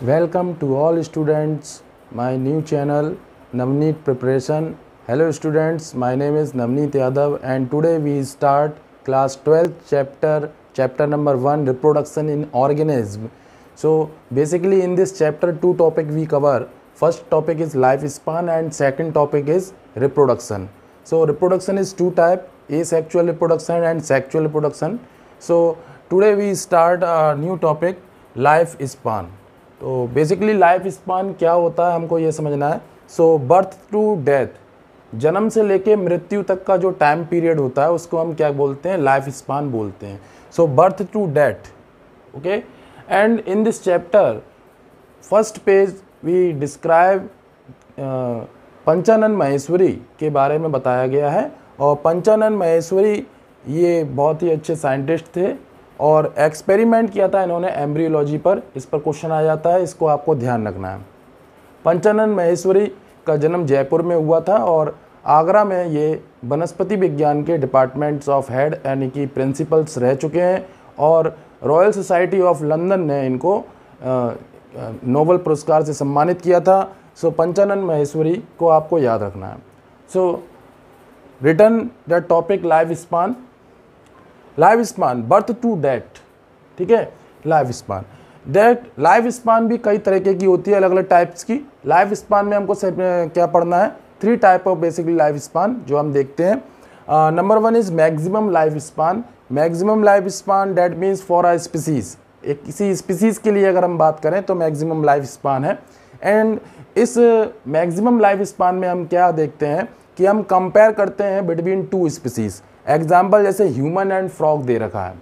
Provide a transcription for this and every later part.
Welcome to all students, my new channel Navneet Preparation. Hello students, my name is Navneet Yadav and today we start class 12th chapter number 1, reproduction in organism. So basically in this chapter 2 topic we cover. First topic is lifespan and second topic is reproduction. So reproduction is two type, asexual reproduction and sexual reproduction. So today we start a new topic, lifespan. तो basically life span क्या होता है हमको ये समझना है. सो birth to death, जन्म से लेके मृत्यु तक का जो टाइम पीरियड होता है उसको हम क्या बोलते हैं, लाइफ स्पान बोलते हैं. So birth to death, okay. And in this chapter first page we describe Panchanan Maheshwari के बारे में बताया गया है. और पंचानन माहेश्वरी ये बहुत ही अच्छे साइंटिस्ट थे और एक्सपेरिमेंट किया था इन्होंने एम्ब्रियोलॉजी पर. इस पर क्वेश्चन आ जाता है, इसको आपको ध्यान रखना है. पंचानन माहेश्वरी का जन्म जयपुर में हुआ था और आगरा में ये वनस्पति विज्ञान के डिपार्टमेंट्स ऑफ हेड यानी कि प्रिंसिपल्स रह चुके हैं. और रॉयल सोसाइटी ऑफ लंदन ने इनको नोबेल पुरस्कार से सम्मानित किया था. सो पंचानन माहेश्वरी को आपको याद रखना है. So return the topic life span. Life span birth to death, ठीक है. लाइफ स्पान लाइफ स्पान भी कई तरीके की होती है, अलग अलग टाइप्स की. लाइफ स्पान में हमको क्या पढ़ना है, three type of basically life span जो हम देखते हैं. Number one is maximum life span. Maximum life span that means for a species, एक किसी स्पीसीज के लिए अगर हम बात करें तो मैक्सिमम लाइफ स्पान है. एंड इस मैक्सिमम लाइफ स्पान में हम क्या देखते हैं कि हम कंपेयर करते हैं बिटवीन टू स्पीसीज. एग्जाम्पल जैसे ह्यूमन एंड फ्रॉग दे रखा है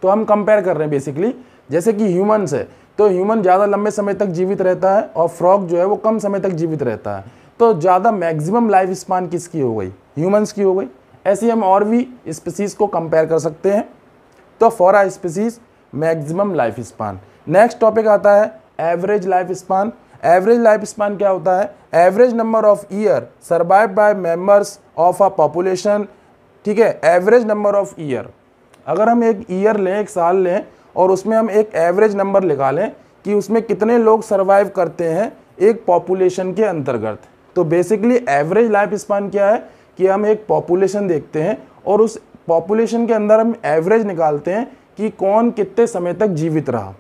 तो हम कंपेयर कर रहे हैं बेसिकली. जैसे कि ह्यूमन्स है तो ह्यूमन ज़्यादा लंबे समय तक जीवित रहता है और फ्रॉग जो है वो कम समय तक जीवित रहता है. तो ज़्यादा मैक्सिमम लाइफ स्पान किसकी हो गई, ह्यूमंस की हो गई. ऐसे हम और भी स्पीसीज को कंपेयर कर सकते हैं. तो for a species maximum life span. Next topic आता है average life span. Average life span क्या होता है, average number of year survive by members of a population, ठीक है. एवरेज नंबर ऑफ ईयर, अगर हम एक ईयर लें, एक साल लें और उसमें हम एक एवरेज नंबर निकालें कि उसमें कितने लोग सर्वाइव करते हैं एक पॉपुलेशन के अंतर्गत. तो बेसिकली एवरेज लाइफ स्पान क्या है कि हम एक पॉपुलेशन देखते हैं और उस पॉपुलेशन के अंदर हम एवरेज निकालते हैं कि कौन कितने समय तक जीवित रहा,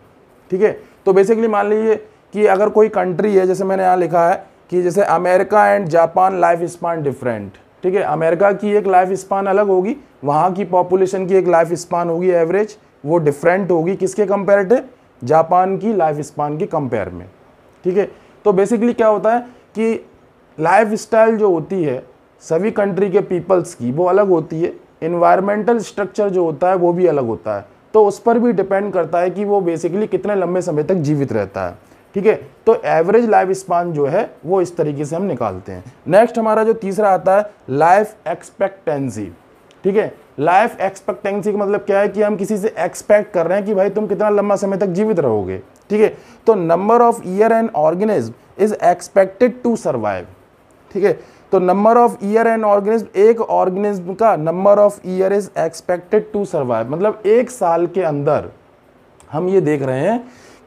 ठीक है. तो बेसिकली मान लीजिए कि अगर कोई कंट्री है, जैसे मैंने यहाँ लिखा है कि जैसे America and Japan life span different, ठीक है. अमेरिका की एक लाइफ स्पान अलग होगी, वहाँ की पॉपुलेशन की एक लाइफ स्पान होगी एवरेज, वो डिफरेंट होगी किसके कंपेरेटिव, जापान की लाइफ स्पान के कंपेयर में, ठीक है. तो बेसिकली क्या होता है कि लाइफ स्टाइल जो होती है सभी कंट्री के पीपल्स की वो अलग होती है. इन्वायरमेंटल स्ट्रक्चर जो होता है वो भी अलग होता है. तो उस पर भी डिपेंड करता है कि वो बेसिकली कितने लंबे समय तक जीवित रहता है, ठीक है. तो एवरेज लाइफ स्पान जो है वो इस तरीके से हम निकालते हैं. नेक्स्ट हमारा जो तीसरा आता है लाइफ एक्सपेक्टेंसी, ठीक है. लाइफ एक्सपेक्टेंसी का मतलब क्या है कि हम किसी से एक्सपेक्ट कर रहे हैं कि भाई तुम कितना लंबा समय तक जीवित रहोगे, ठीक है. तो number of year an organism is expected to survive, ठीक है. तो number of year an organism, एक ऑर्गेनिज्म का number of year is expected to survive, मतलब एक साल के अंदर हम ये देख रहे हैं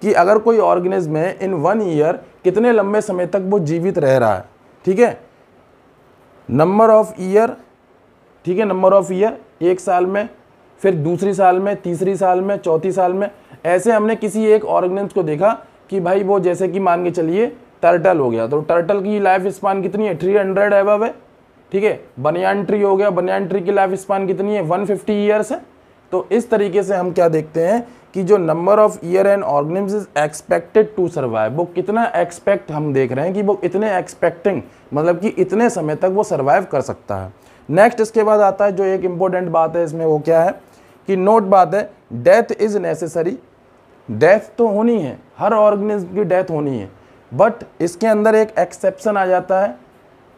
कि अगर कोई ऑर्गेनिज्म है इन 1 ईयर कितने लंबे समय तक वो जीवित रह रहा है, ठीक है. नंबर ऑफ ईयर, ठीक है, नंबर ऑफ ईयर एक साल में, फिर दूसरी साल में, तीसरी साल में, चौथी साल में. ऐसे हमने किसी एक ऑर्गेनिज्म को देखा कि भाई वो जैसे कि मान के चलिए टर्टल हो गया, तो टर्टल की लाइफ स्पान कितनी है, 300 एबव है, ठीक है. बनियान ट्री हो गया, बनियान ट्री की लाइफ स्पान कितनी है, 150 ईयर्स है. तो इस तरीके से हम क्या देखते हैं कि जो number of year and organism is expected to survive, वो कितना एक्सपेक्ट हम देख रहे हैं कि वो इतने एक्सपेक्टिंग मतलब कि इतने समय तक वो सर्वाइव कर सकता है. नेक्स्ट इसके बाद आता है जो एक इंपॉर्टेंट बात है इसमें, वो क्या है कि नोट बात है, डेथ इज नेसेसरी. डेथ तो होनी है, हर ऑर्गेनिज्म की डेथ होनी है, बट इसके अंदर एक एक्सेप्शन आ जाता है,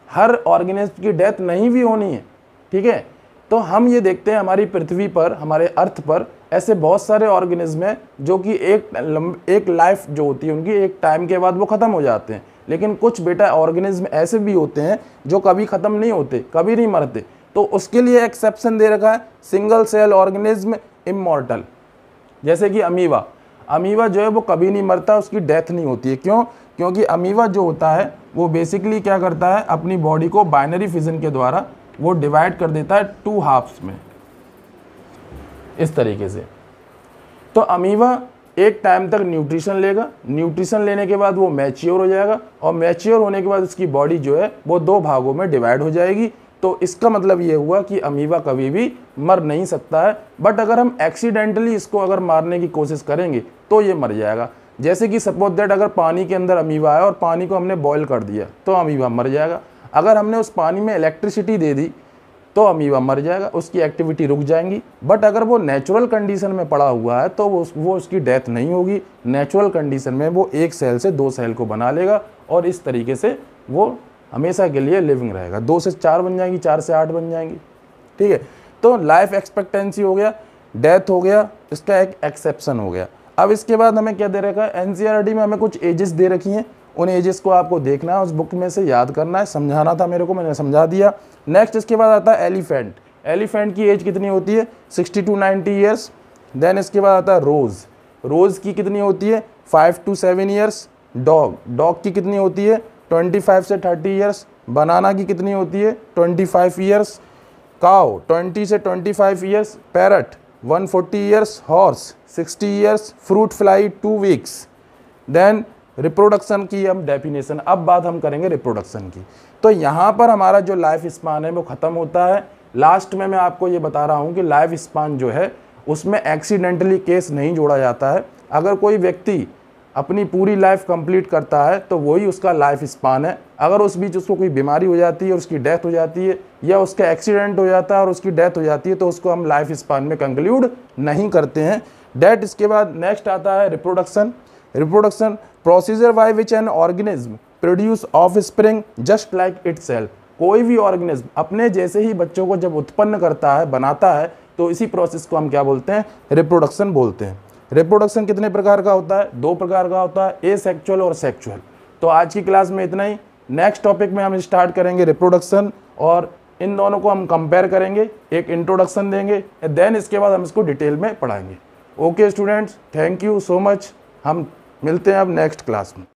हर ऑर्गेनिज्म की डेथ नहीं भी होनी है, ठीक है. तो हम ये देखते हैं हमारी पृथ्वी पर, हमारे अर्थ पर ऐसे बहुत सारे ऑर्गेनिज्म हैं जो कि एक लाइफ जो होती है उनकी एक टाइम के बाद वो ख़त्म हो जाते हैं. लेकिन कुछ बेटा ऑर्गेनिज्म ऐसे भी होते हैं जो कभी ख़त्म नहीं होते, कभी नहीं मरते. तो उसके लिए एक्सेप्शन दे रखा है, सिंगल सेल ऑर्गेनिज्म इमॉर्टल, जैसे कि अमीबा. अमीबा जो है वो कभी नहीं मरता, उसकी डेथ नहीं होती है। क्यों? क्योंकि अमीबा जो होता है वो बेसिकली क्या करता है, अपनी बॉडी को बाइनरी फिजन के द्वारा वो डिवाइड कर देता है 2 हाफ्स में, इस तरीके से। तो अमीबा एक टाइम तक न्यूट्रिशन लेगा, न्यूट्रिशन लेने के बाद वो मैच्योर हो जाएगा, और मैच्योर होने के बाद उसकी बॉडी जो है वो 2 भागों में डिवाइड हो जाएगी। तो इसका मतलब ये हुआ कि अमीबा कभी भी मर नहीं सकता है। बट अगर हम एक्सीडेंटली इसको अगर मारने की कोशिश करेंगे तो ये मर जाएगा। जैसे कि सपोज दैट अगर पानी के अंदर अमीबा है और पानी को हमने बॉयल कर दिया तो अमीबा मर जाएगा। अगर हमने उस पानी में इलेक्ट्रिसिटी दे दी तो अमीबा मर जाएगा, उसकी एक्टिविटी रुक जाएंगी। बट अगर वो नेचुरल कंडीशन में पड़ा हुआ है तो वो उसकी डेथ नहीं होगी। नेचुरल कंडीशन में वो 1 सेल से 2 सेल को बना लेगा और इस तरीके से वो हमेशा के लिए लिविंग रहेगा। 2 से 4 बन जाएंगी, 4 से 8 बन जाएंगी। ठीक है, तो लाइफ एक्सपेक्टेंसी हो गया, डेथ हो गया, इसका एक एक्सेप्शन हो गया। अब इसके बाद हमें क्या दे रखा है, एनसीईआरटी में हमें कुछ एजेस दे रखी हैं, उन एजेस को आपको देखना है, उस बुक में से याद करना है। समझाना था मेरे को, मैंने समझा दिया। नेक्स्ट इसके बाद आता है एलिफेंट। एलिफेंट की एज कितनी होती है? 60 to 90 ईयर्स। देन इसके बाद आता है रोज़। रोज़ की कितनी होती है? 5 to 7 ईयर्स। डॉग की कितनी होती है? 25 से 30 ईयर्स। बनाना की कितनी होती है? 25 ईयर्स। काउ 20 से 25 years. Parrot 140 years. Horse 60 years. Fruit fly 2 weeks. Then reproduction की हम डेफिनेशन, अब बात हम करेंगे रिप्रोडक्शन की। तो यहाँ पर हमारा जो लाइफ स्पान है वो ख़त्म होता है। लास्ट में मैं आपको ये बता रहा हूँ कि लाइफ स्पान जो है उसमें एक्सीडेंटली केस नहीं जोड़ा जाता है। अगर कोई व्यक्ति अपनी पूरी लाइफ कंप्लीट करता है तो वही उसका लाइफ स्पान है। अगर उस बीच उसको कोई बीमारी हो जाती है और उसकी डेथ हो जाती है, या उसका एक्सीडेंट हो जाता है और उसकी डेथ हो जाती है, तो उसको हम लाइफ स्पान में कंक्लूड नहीं करते हैं। डेट इसके बाद नेक्स्ट आता है reproduction. Reproduction procedure by which an organism produce of spring just like itself. कोई भी ऑर्गेनिज्म अपने जैसे ही बच्चों को जब उत्पन्न करता है, बनाता है, तो इसी प्रोसेस को हम क्या बोलते हैं? रिप्रोडक्शन बोलते हैं। रिप्रोडक्शन कितने प्रकार का होता है? 2 प्रकार का होता है, एसेक्सुअल और सेक्सुअल। तो आज की क्लास में इतना ही। नेक्स्ट टॉपिक में हम स्टार्ट करेंगे रिप्रोडक्शन, और इन दोनों को हम कंपेयर करेंगे, एक इंट्रोडक्शन देंगे, देन इसके बाद हम इसको डिटेल में पढ़ाएंगे। Okay students, thank you so much. हम मिलते हैं अब नेक्स्ट क्लास में।